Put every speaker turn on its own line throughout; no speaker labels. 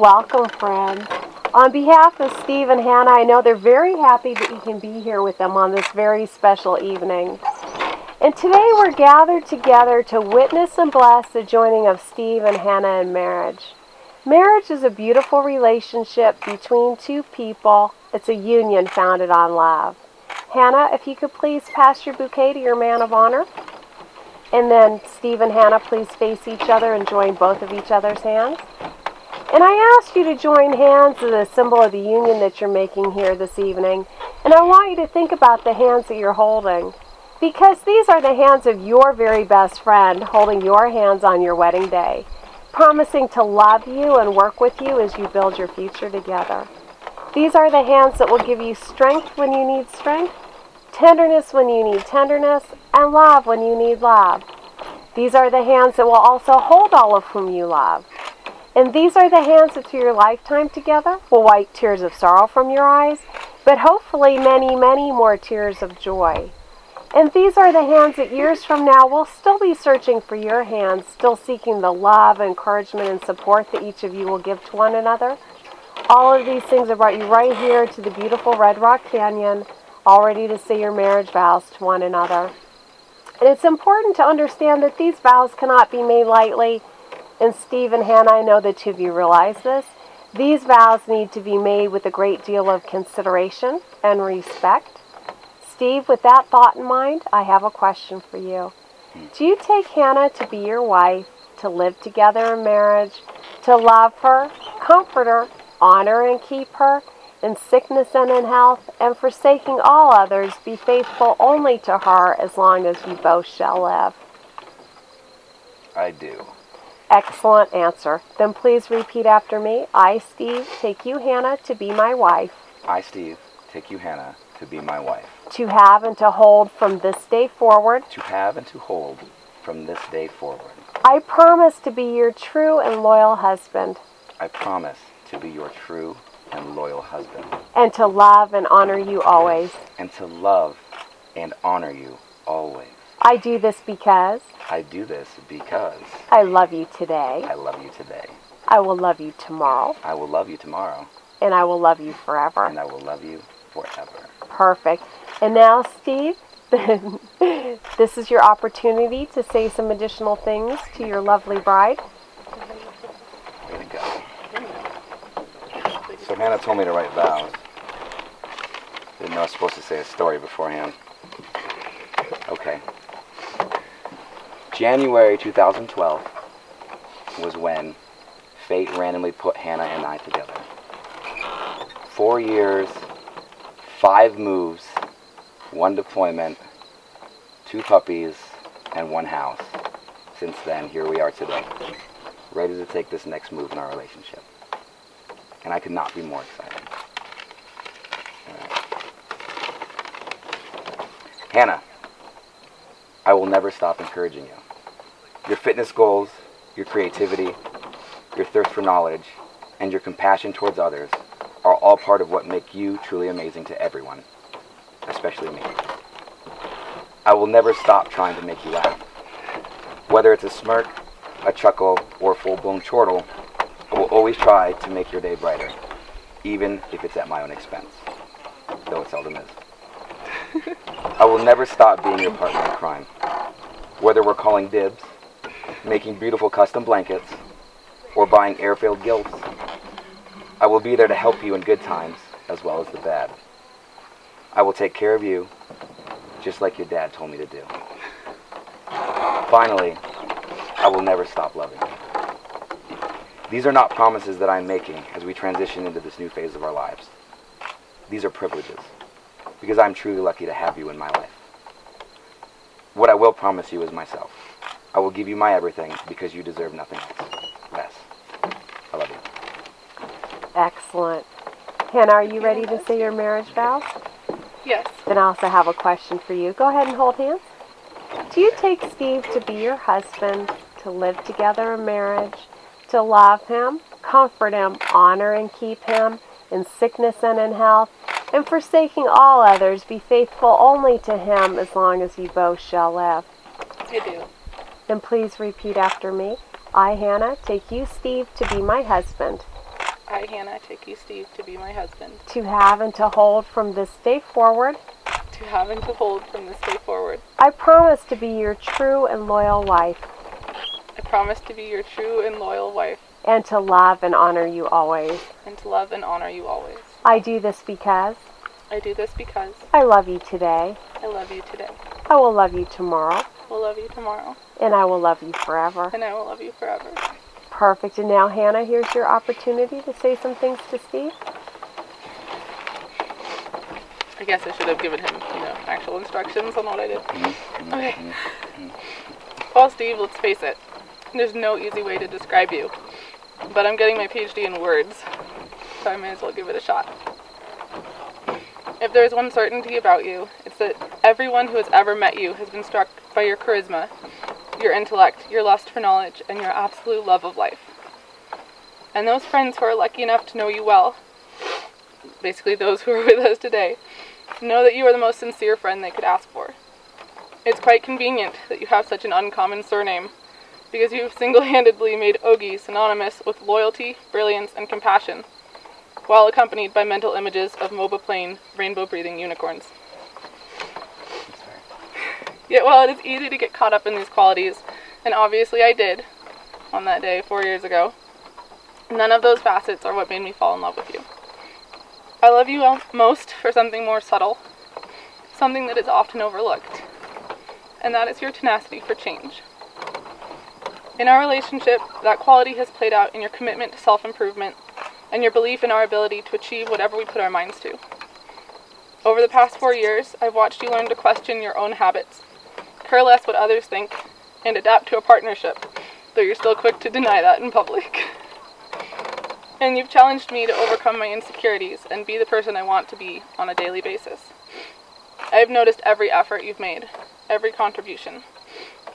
Welcome, friend. On behalf of Steve and Hannah, I know they're very happy that you can be here with them on this very special evening. And today we're gathered together to witness and bless the joining of Steve and Hannah in marriage. Marriage is a beautiful relationship between two people. It's a union founded on love. Hannah, if you could please pass your bouquet to your man of honor. And then Steve and Hannah, please face each other and join both of each other's hands. And I ask you to join hands as a symbol of the union that you're making here this evening. And I want you to think about the hands that you're holding, because these are the hands of your very best friend holding your hands on your wedding day, promising to love you and work with you as you build your future together. These are the hands that will give you strength when you need strength, tenderness when you need tenderness, and love when you need love. These are the hands that will also hold all of whom you love. And these are the hands that through your lifetime together will wipe tears of sorrow from your eyes, but hopefully many, many more tears of joy. And these are the hands that years from now will still be searching for your hands, still seeking the love, encouragement, and support that each of you will give to one another. All of these things have brought you right here to the beautiful Red Rock Canyon, all ready to say your marriage vows to one another. And it's important to understand that these vows cannot be made lightly. And Steve and Hannah, I know the two of you realize this. These vows need to be made with a great deal of consideration and respect. Steve, with that thought in mind, I have a question for you. Do you take Hannah to be your wife, to live together in marriage, to love her, comfort her, honor and keep her, in sickness and in health, and forsaking all others, be faithful only to her as long as you both shall live?
I do.
Excellent answer. Then please repeat after me. I, Steve, take you, Hannah, to be my wife.
I, Steve, take you, Hannah, to be my wife.
To have and to hold from this day forward.
To have and to hold from this day forward.
I promise to be your true and loyal husband.
I promise to be your true and loyal husband.
And to love and honor you always.
And to love and honor you always.
I do this because
I do this because
I love you today.
I love you today.
I will love you tomorrow.
I will love you tomorrow.
And I will love you forever.
And I will love you forever.
Perfect. And now, Steve, this is your opportunity to say some additional things to your lovely bride.
Way to go. So Hannah told me to write vows. Didn't know I was supposed to say a story beforehand. Okay. January 2012 was when fate randomly put Hannah and I together. 4 years, 5 moves, 1 deployment, 2 puppies, and 1 house. Since then, here we are today, ready to take this next move in our relationship. And I could not be more excited. Hannah, I will never stop encouraging you. Your fitness goals, your creativity, your thirst for knowledge, and your compassion towards others are all part of what make you truly amazing to everyone, especially me. I will never stop trying to make you laugh. Whether it's a smirk, a chuckle, or a full-blown chortle, I will always try to make your day brighter, even if it's at my own expense, though it seldom is. I will never stop being your partner in crime. Whether we're calling dibs, making beautiful custom blankets, or buying air-filled gifts, I will be there to help you in good times as well as the bad. I will take care of you, just like your dad told me to do. Finally, I will never stop loving you. These are not promises that I'm making as we transition into this new phase of our lives. These are privileges, because I'm truly lucky to have you in my life. What I will promise you is myself. I will give you my everything because you deserve nothing else. Bess, I love you.
Excellent. Hannah, are you ready to say your marriage vows?
Yes.
Then I also have a question for you. Go ahead and hold hands. Do you take Steve to be your husband, to live together in marriage, to love him, comfort him, honor and keep him in sickness and in health, and forsaking all others, be faithful only to him as long as you both shall live?
I do.
Then please repeat after me. I, Hannah, take you, Steve, to be my husband,
I, Hannah, take you, Steve, to be my husband,
to have and to hold from this day forward.
to have and to hold from this day forward.
I promise to be your true and loyal wife,
I promise to be your true and loyal wife,
and to love and honor you always.
and to love and honor you always.
I do this because
I do this because
I love you today.
I love you today.
I will love you tomorrow,
I will love you tomorrow,
and I will love you forever.
and I will love you forever.
Perfect. And now, Hannah, here's your opportunity to say some things to Steve.
I guess I should have given him, actual instructions on what I did. Okay. Well, Steve, let's face it. There's no easy way to describe you. But I'm getting my PhD in words, so I may as well give it a shot. If there's one certainty about you, it's that everyone who has ever met you has been struck by your charisma, your intellect, your lust for knowledge, and your absolute love of life. And those friends who are lucky enough to know you well, basically those who are with us today, know that you are the most sincere friend they could ask for. It's quite convenient that you have such an uncommon surname, because you've single-handedly made Ogie synonymous with loyalty, brilliance, and compassion, while accompanied by mental images of MOBA plane, rainbow-breathing unicorns. Yet while it is easy to get caught up in these qualities, and obviously I did, on that day 4 years ago, none of those facets are what made me fall in love with you. I love you most for something more subtle, something that is often overlooked, and that is your tenacity for change. In our relationship, that quality has played out in your commitment to self-improvement and your belief in our ability to achieve whatever we put our minds to. Over the past 4 years, I've watched you learn to question your own habits, care less what others think, and adapt to a partnership, though you're still quick to deny that in public. And you've challenged me to overcome my insecurities and be the person I want to be on a daily basis. I've noticed every effort you've made, every contribution,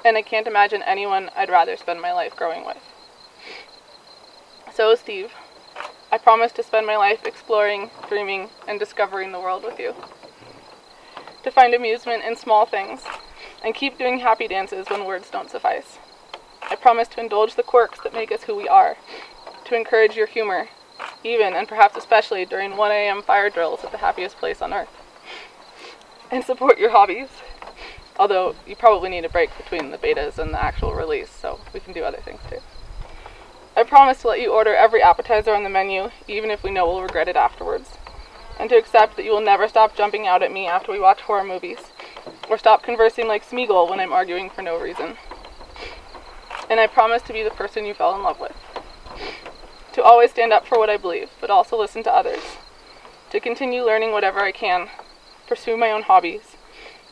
and I can't imagine anyone I'd rather spend my life growing with. So, Steve, I promise to spend my life exploring, dreaming, and discovering the world with you. To find amusement in small things, and keep doing happy dances when words don't suffice. I promise to indulge the quirks that make us who we are, to encourage your humor, even and perhaps especially during 1 a.m. fire drills at the happiest place on earth, and support your hobbies. Although you probably need a break between the betas and the actual release, so we can do other things too. I promise to let you order every appetizer on the menu, even if we know we'll regret it afterwards, and to accept that you will never stop jumping out at me after we watch horror movies, or stop conversing like Smeagol when I'm arguing for no reason. And I promise to be the person you fell in love with. To always stand up for what I believe, but also listen to others. To continue learning whatever I can, pursue my own hobbies,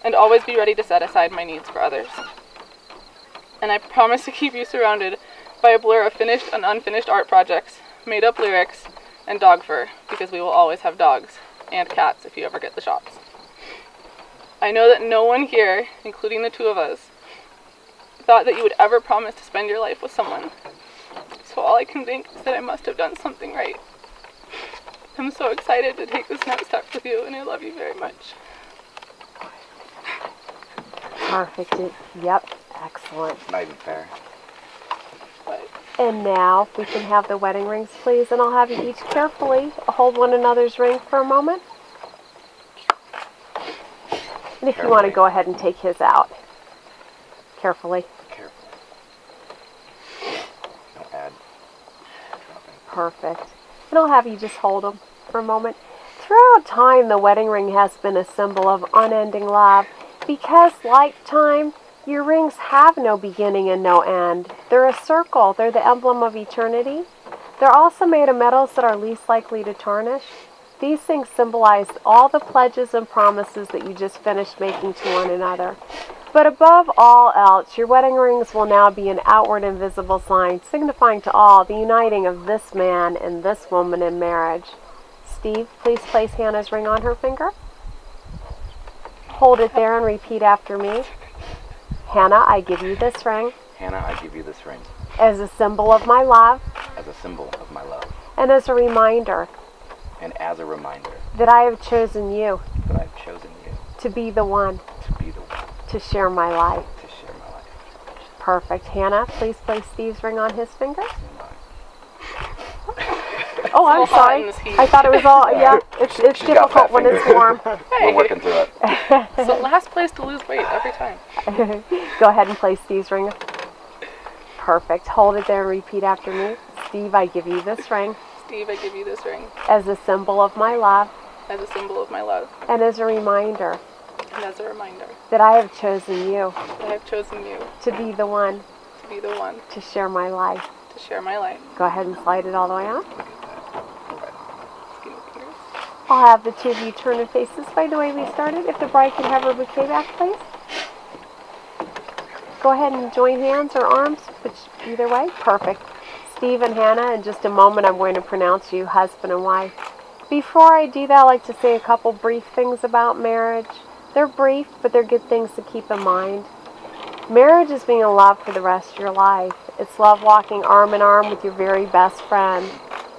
and always be ready to set aside my needs for others. And I promise to keep you surrounded by a blur of finished and unfinished art projects, made-up lyrics, and dog fur, because we will always have dogs, and cats if you ever get the shots. I know that no one here, including the two of us, thought that you would ever promise to spend your life with someone. So all I can think is that I must have done something right. I'm so excited to take this next step with you, and I love you very much.
Perfect. Yep. Excellent.
Not even fair.
But
And now, if we can have the wedding rings, please, and I'll have you each carefully hold one another's ring for a moment. And if you want to go ahead and take his out. Carefully.
Careful. Don't add dropping.
Perfect. And I'll have you just hold them for a moment. Throughout time, the wedding ring has been a symbol of unending love. Because, like time, your rings have no beginning and no end. They're a circle. They're the emblem of eternity. They're also made of metals that are least likely to tarnish. These things symbolize all the pledges and promises that you just finished making to one another. But above all else, your wedding rings will now be an outward and visible sign, signifying to all the uniting of this man and this woman in marriage. Steve, please place Hannah's ring on her finger. Hold it there and repeat after me. Hannah, I give you this ring
Hannah, I give you this ring
as a symbol of my love
as a symbol of my love
and as a reminder
and as a reminder
that I have chosen you
that I've chosen you
to be the one
to be the one
to share my life.
to share my life.
Perfect. Hannah, please place Steve's ring on his finger.
And mine.
Oh, I'm
little hot
sorry.
in this heat.
I thought it was all, yeah, it's
She's got
difficult
fat
when it's
fingers.
warm.
We're working through it.
So last place to lose weight every time.
Go ahead and play Steve's ring. Perfect. Hold it there and repeat after me. Steve, I give you this ring
Steve, I give you this ring
as a symbol of my love
as a symbol of my love
and as a reminder
and as a reminder
that I have chosen you
that I have chosen you
to be the one
to be the one
to share my life.
to share my life.
Go ahead and slide it all the way out.
Skinny fingers.
I'll have the two of you turn and face this way the way we started. If the bride can have her bouquet back, please. Go ahead and join hands or arms, which either way. Perfect. Steve and Hannah, in just a moment I'm going to pronounce you husband and wife. Before I do that, I'd like to say a couple brief things about marriage. They're brief, but they're good things to keep in mind. Marriage is being in love for the rest of your life. It's love walking arm in arm with your very best friend.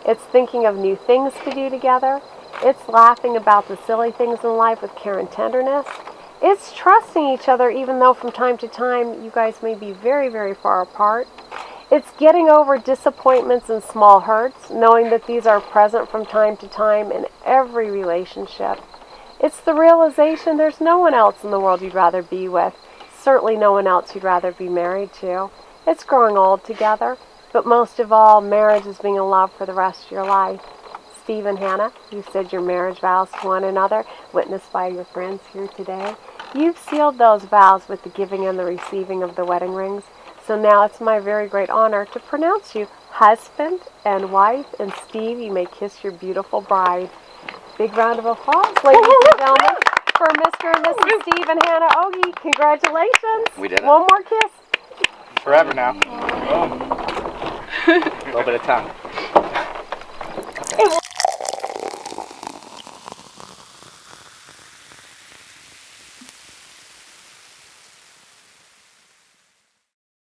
It's thinking of new things to do together. It's laughing about the silly things in life with care and tenderness. It's trusting each other even though from time to time you guys may be very, very far apart. It's getting over disappointments and small hurts, knowing that these are present from time to time in every relationship. It's the realization there's no one else in the world you'd rather be with, certainly no one else you'd rather be married to. It's growing old together, but most of all, marriage is being in love for the rest of your life. Steve and Hannah, you said your marriage vows to one another, witnessed by your friends here today. You've sealed those vows with the giving and the receiving of the wedding rings. So now it's my very great honor to pronounce you husband and wife. And Steve, you may kiss your beautiful bride. Big round of applause, ladies and gentlemen, for Mr. and Mrs. Steve and Hannah Ogie. Congratulations.
We did it.
One more kiss.
Forever now. Boom. A little bit of tongue.